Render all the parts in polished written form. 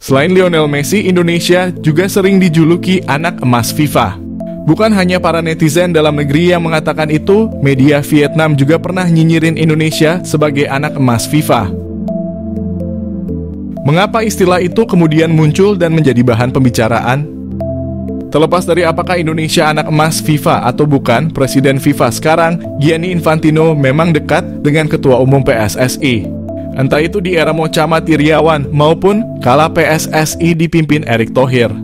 Selain Lionel Messi, Indonesia juga sering dijuluki anak emas FIFA. Bukan hanya para netizen dalam negeri yang mengatakan itu, media Vietnam juga pernah nyinyirin Indonesia sebagai anak emas FIFA. Mengapa istilah itu kemudian muncul dan menjadi bahan pembicaraan? Terlepas dari apakah Indonesia anak emas FIFA atau bukan, Presiden FIFA sekarang, Gianni Infantino, memang dekat dengan Ketua Umum PSSI. Entah itu di era Mocamat Iriawan maupun kala PSSI dipimpin Erick Thohir.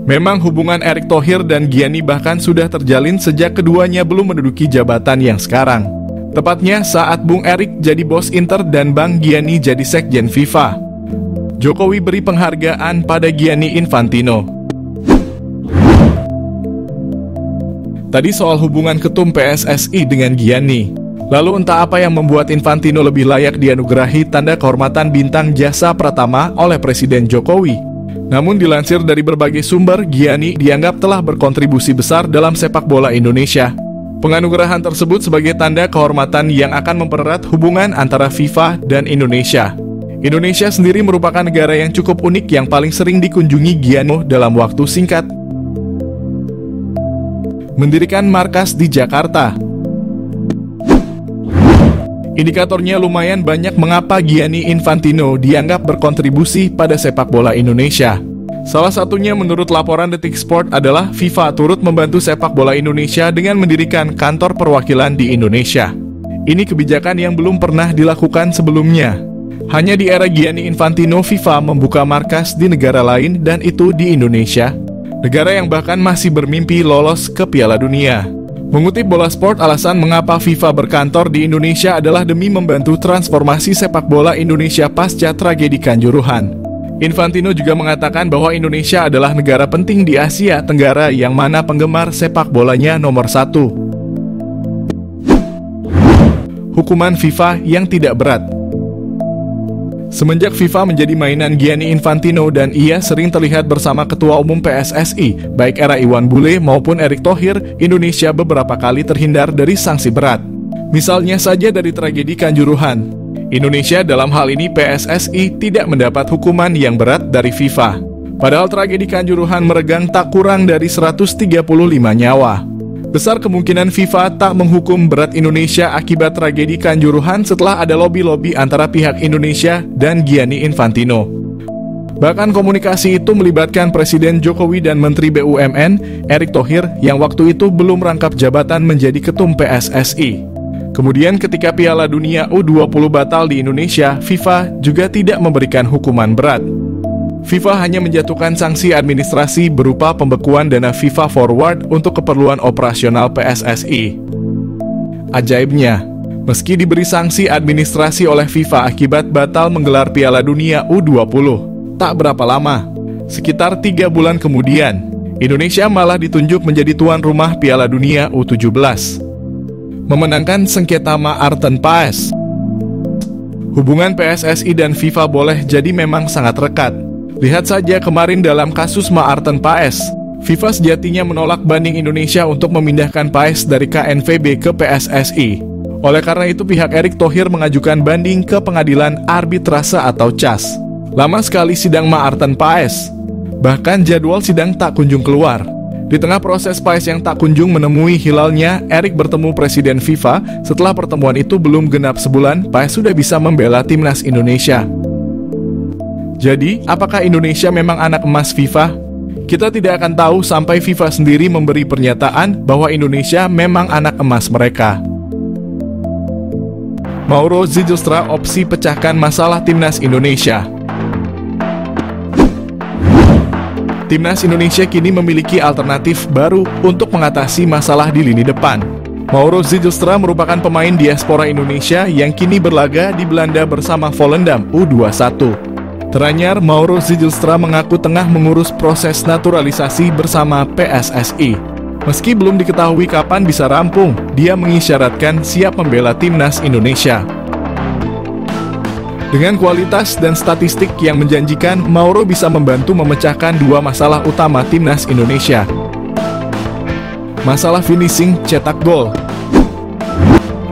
Memang hubungan Erick Thohir dan Gianni bahkan sudah terjalin sejak keduanya belum menduduki jabatan yang sekarang. Tepatnya saat Bung Erick jadi bos Inter dan Bang Gianni jadi sekjen FIFA. Jokowi beri penghargaan pada Gianni Infantino. Tadi soal hubungan ketum PSSI dengan Gianni. Lalu entah apa yang membuat Infantino lebih layak dianugerahi tanda kehormatan bintang jasa pertama oleh Presiden Jokowi. Namun dilansir dari berbagai sumber, Gianni dianggap telah berkontribusi besar dalam sepak bola Indonesia. Penganugerahan tersebut sebagai tanda kehormatan yang akan mempererat hubungan antara FIFA dan Indonesia. Indonesia sendiri merupakan negara yang cukup unik yang paling sering dikunjungi Gianni dalam waktu singkat. Mendirikan markas di Jakarta. Indikatornya lumayan banyak mengapa Gianni Infantino dianggap berkontribusi pada sepak bola Indonesia. Salah satunya menurut laporan Detik Sport adalah FIFA turut membantu sepak bola Indonesia dengan mendirikan kantor perwakilan di Indonesia. Ini kebijakan yang belum pernah dilakukan sebelumnya. Hanya di era Gianni Infantino, FIFA membuka markas di negara lain dan itu di Indonesia. Negara yang bahkan masih bermimpi lolos ke Piala Dunia. Mengutip Bola Sport, alasan mengapa FIFA berkantor di Indonesia adalah demi membantu transformasi sepak bola Indonesia pasca tragedi Kanjuruhan. Infantino juga mengatakan bahwa Indonesia adalah negara penting di Asia Tenggara yang mana penggemar sepak bolanya nomor 1. Hukuman FIFA yang tidak berat. Semenjak FIFA menjadi mainan Gianni Infantino dan ia sering terlihat bersama Ketua Umum PSSI, baik era Iwan Bule maupun Erick Thohir, Indonesia beberapa kali terhindar dari sanksi berat. Misalnya saja dari tragedi Kanjuruhan. Indonesia dalam hal ini PSSI tidak mendapat hukuman yang berat dari FIFA. Padahal tragedi Kanjuruhan meregang tak kurang dari 135 nyawa. Besar kemungkinan FIFA tak menghukum berat Indonesia akibat tragedi Kanjuruhan setelah ada lobi-lobi antara pihak Indonesia dan Gianni Infantino. Bahkan komunikasi itu melibatkan Presiden Jokowi dan Menteri BUMN, Erick Thohir, yang waktu itu belum rangkap jabatan menjadi ketum PSSI. Kemudian ketika Piala Dunia U20 batal di Indonesia, FIFA juga tidak memberikan hukuman berat. FIFA hanya menjatuhkan sanksi administrasi berupa pembekuan dana FIFA Forward untuk keperluan operasional PSSI. Ajaibnya, meski diberi sanksi administrasi oleh FIFA akibat batal menggelar Piala Dunia U20, tak berapa lama, sekitar 3 bulan kemudian, Indonesia malah ditunjuk menjadi tuan rumah Piala Dunia U17. Memenangkan sengketa Maarten Paes. Hubungan PSSI dan FIFA boleh jadi memang sangat rekat. Lihat saja kemarin dalam kasus Maarten Paes, FIFA sejatinya menolak banding Indonesia untuk memindahkan Paes dari KNVB ke PSSI. Oleh karena itu pihak Erick Thohir mengajukan banding ke Pengadilan Arbitrase atau CAS. Lama sekali sidang Maarten Paes. Bahkan jadwal sidang tak kunjung keluar. Di tengah proses Paes yang tak kunjung menemui hilalnya, Erick bertemu Presiden FIFA. Setelah pertemuan itu belum genap sebulan, Paes sudah bisa membela timnas Indonesia. Jadi, apakah Indonesia memang anak emas FIFA? Kita tidak akan tahu sampai FIFA sendiri memberi pernyataan bahwa Indonesia memang anak emas mereka. Mauro Zijlstra opsi pecahkan masalah timnas Indonesia. Timnas Indonesia kini memiliki alternatif baru untuk mengatasi masalah di lini depan. Mauro Zijlstra merupakan pemain diaspora Indonesia yang kini berlaga di Belanda bersama Volendam U21. Teranyar, Mauro Zijlstra mengaku tengah mengurus proses naturalisasi bersama PSSI. Meski belum diketahui kapan bisa rampung, dia mengisyaratkan siap membela timnas Indonesia. Dengan kualitas dan statistik yang menjanjikan, Mauro bisa membantu memecahkan 2 masalah utama timnas Indonesia. Masalah finishing cetak gol.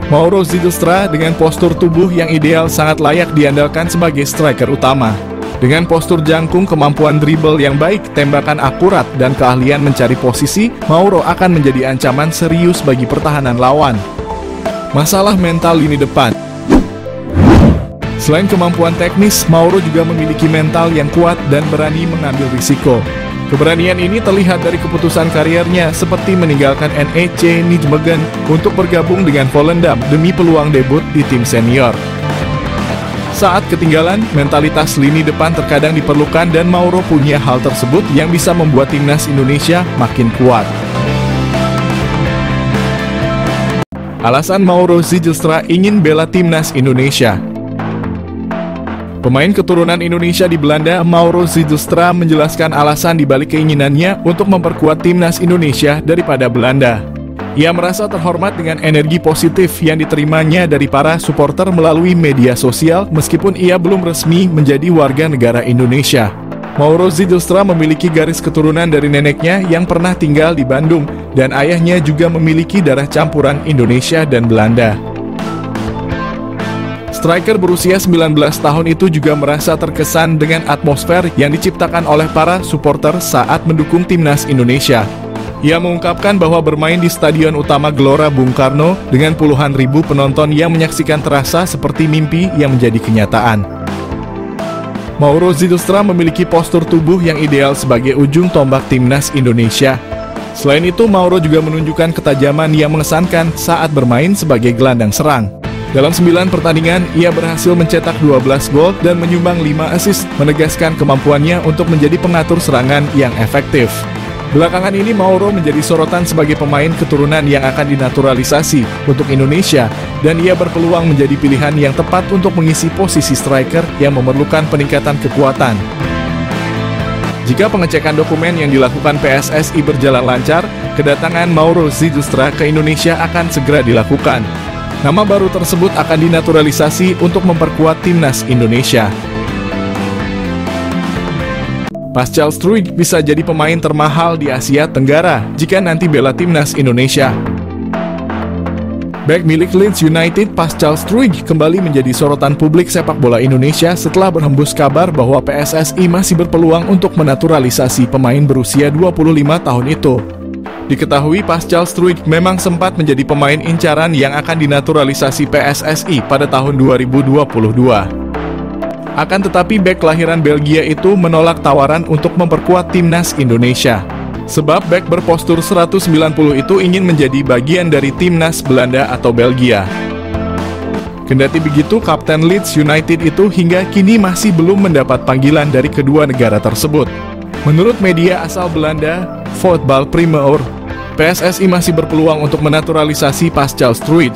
Mauro Zijlstra dengan postur tubuh yang ideal sangat layak diandalkan sebagai striker utama. Dengan postur jangkung, kemampuan dribble yang baik, tembakan akurat, dan keahlian mencari posisi, Mauro akan menjadi ancaman serius bagi pertahanan lawan. Masalah mental lini depan. Selain kemampuan teknis, Mauro juga memiliki mental yang kuat dan berani mengambil risiko. Keberanian ini terlihat dari keputusan kariernya seperti meninggalkan NEC Nijmegen untuk bergabung dengan Volendam demi peluang debut di tim senior. Saat ketinggalan, mentalitas lini depan terkadang diperlukan dan Mauro punya hal tersebut yang bisa membuat timnas Indonesia makin kuat. Alasan Mauro Zijlstra ingin bela timnas Indonesia. Pemain keturunan Indonesia di Belanda, Mauro Zijlstra menjelaskan alasan dibalik keinginannya untuk memperkuat timnas Indonesia daripada Belanda. Ia merasa terhormat dengan energi positif yang diterimanya dari para supporter melalui media sosial meskipun ia belum resmi menjadi warga negara Indonesia. Mauro Zijlstra memiliki garis keturunan dari neneknya yang pernah tinggal di Bandung dan ayahnya juga memiliki darah campuran Indonesia dan Belanda. Striker berusia 19 tahun itu juga merasa terkesan dengan atmosfer yang diciptakan oleh para supporter saat mendukung timnas Indonesia. Ia mengungkapkan bahwa bermain di Stadion Utama Gelora Bung Karno dengan puluhan ribu penonton yang menyaksikan terasa seperti mimpi yang menjadi kenyataan. Mauro Zijlstra memiliki postur tubuh yang ideal sebagai ujung tombak timnas Indonesia. Selain itu, Mauro juga menunjukkan ketajaman yang mengesankan saat bermain sebagai gelandang serang. Dalam 9 pertandingan, ia berhasil mencetak 12 gol dan menyumbang 5 assist, menegaskan kemampuannya untuk menjadi pengatur serangan yang efektif. Belakangan ini Mauro menjadi sorotan sebagai pemain keturunan yang akan dinaturalisasi untuk Indonesia dan ia berpeluang menjadi pilihan yang tepat untuk mengisi posisi striker yang memerlukan peningkatan kekuatan. Jika pengecekan dokumen yang dilakukan PSSI berjalan lancar, kedatangan Mauro Zijlstra ke Indonesia akan segera dilakukan. Nama baru tersebut akan dinaturalisasi untuk memperkuat timnas Indonesia. Pascal Struijk bisa jadi pemain termahal di Asia Tenggara jika nanti bela timnas Indonesia. Bek milik Leeds United, Pascal Struijk kembali menjadi sorotan publik sepak bola Indonesia setelah berhembus kabar bahwa PSSI masih berpeluang untuk menaturalisasi pemain berusia 25 tahun itu. Diketahui Pascal Struijk memang sempat menjadi pemain incaran yang akan dinaturalisasi PSSI pada tahun 2022. Akan tetapi bek kelahiran Belgia itu menolak tawaran untuk memperkuat timnas Indonesia. Sebab bek berpostur 190 itu ingin menjadi bagian dari timnas Belanda atau Belgia. Kendati begitu, Kapten Leeds United itu hingga kini masih belum mendapat panggilan dari kedua negara tersebut. Menurut media asal Belanda, Voetbal Primeur, PSSI masih berpeluang untuk menaturalisasi Pascal Struijk.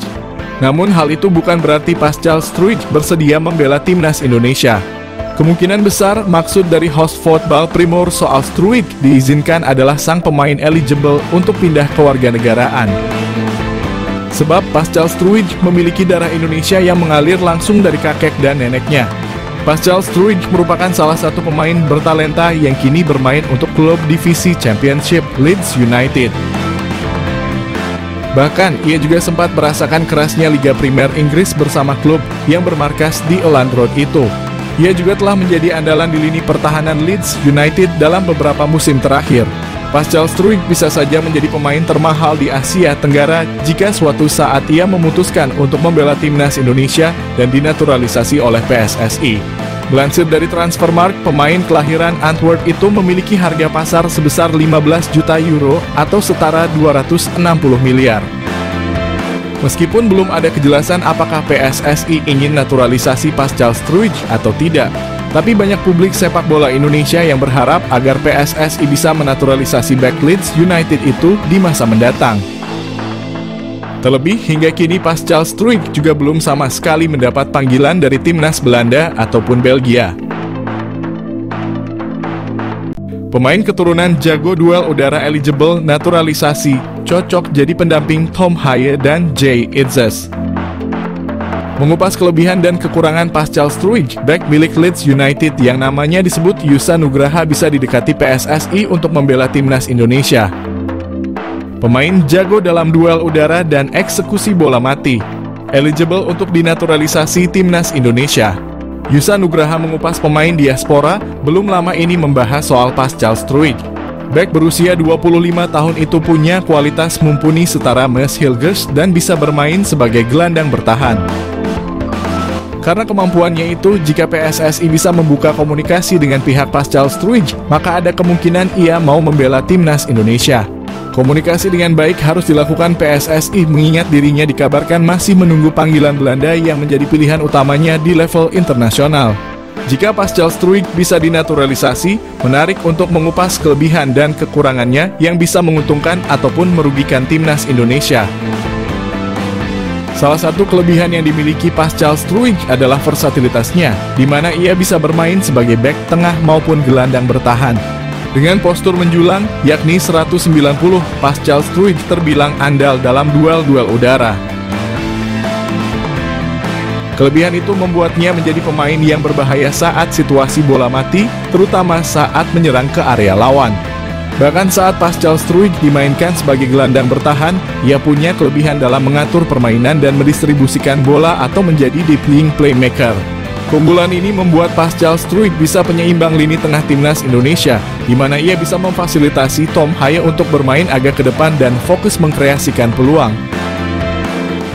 Namun hal itu bukan berarti Pascal Struijk bersedia membela timnas Indonesia. Kemungkinan besar maksud dari host Voetbal Primeur soal Struijk diizinkan adalah sang pemain eligible untuk pindah kewarganegaraan. Sebab Pascal Struijk memiliki darah Indonesia yang mengalir langsung dari kakek dan neneknya. Pascal Struijk merupakan salah satu pemain bertalenta yang kini bermain untuk klub divisi Championship Leeds United. Bahkan, ia juga sempat merasakan kerasnya Liga Primer Inggris bersama klub yang bermarkas di Elland Road itu. Ia juga telah menjadi andalan di lini pertahanan Leeds United dalam beberapa musim terakhir. Pascal Struijk bisa saja menjadi pemain termahal di Asia Tenggara jika suatu saat ia memutuskan untuk membela timnas Indonesia dan dinaturalisasi oleh PSSI. Melansir dari Transfermarkt, pemain kelahiran Antwerp itu memiliki harga pasar sebesar 15 juta euro atau setara 260 miliar. Meskipun belum ada kejelasan apakah PSSI ingin naturalisasi Pascal Struijk atau tidak, tapi banyak publik sepak bola Indonesia yang berharap agar PSSI bisa menaturalisasi bek Leeds United itu di masa mendatang. Terlebih, hingga kini Pascal Struijk juga belum sama sekali mendapat panggilan dari timnas Belanda ataupun Belgia. Pemain keturunan jago duel udara eligible naturalisasi, cocok jadi pendamping Tom Haye dan Jay Itzes. Mengupas kelebihan dan kekurangan Pascal Struijk, bek milik Leeds United yang namanya disebut Yusa Nugraha bisa didekati PSSI untuk membela timnas Indonesia. Pemain jago dalam duel udara dan eksekusi bola mati, eligible untuk dinaturalisasi timnas Indonesia. Yusa Nugraha mengupas pemain diaspora, belum lama ini membahas soal Pascal Struijk. Bek berusia 25 tahun itu punya kualitas mumpuni setara Mads Hilgers dan bisa bermain sebagai gelandang bertahan. Karena kemampuannya itu, jika PSSI bisa membuka komunikasi dengan pihak Pascal Struijk, maka ada kemungkinan ia mau membela timnas Indonesia. Komunikasi dengan baik harus dilakukan PSSI mengingat dirinya dikabarkan masih menunggu panggilan Belanda yang menjadi pilihan utamanya di level internasional. Jika Pascal Struijk bisa dinaturalisasi, menarik untuk mengupas kelebihan dan kekurangannya yang bisa menguntungkan ataupun merugikan timnas Indonesia. Salah satu kelebihan yang dimiliki Pascal Struijk adalah versatilitasnya, di mana ia bisa bermain sebagai bek tengah maupun gelandang bertahan. Dengan postur menjulang, yakni 190, Pascal Struijk terbilang andal dalam duel-duel udara. Kelebihan itu membuatnya menjadi pemain yang berbahaya saat situasi bola mati, terutama saat menyerang ke area lawan. Bahkan saat Pascal Struijk dimainkan sebagai gelandang bertahan, ia punya kelebihan dalam mengatur permainan dan mendistribusikan bola atau menjadi deep-lying playmaker. Keunggulan ini membuat Pascal Struijk bisa penyeimbang lini tengah timnas Indonesia, di mana ia bisa memfasilitasi Tom Haye untuk bermain agak ke depan dan fokus mengkreasikan peluang.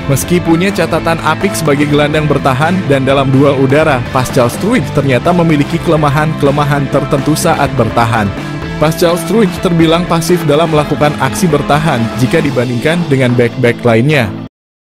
Meski punya catatan apik sebagai gelandang bertahan dan dalam duel udara, Pascal Struijk ternyata memiliki kelemahan-kelemahan tertentu saat bertahan. Pascal Struijk terbilang pasif dalam melakukan aksi bertahan jika dibandingkan dengan bek-bek lainnya.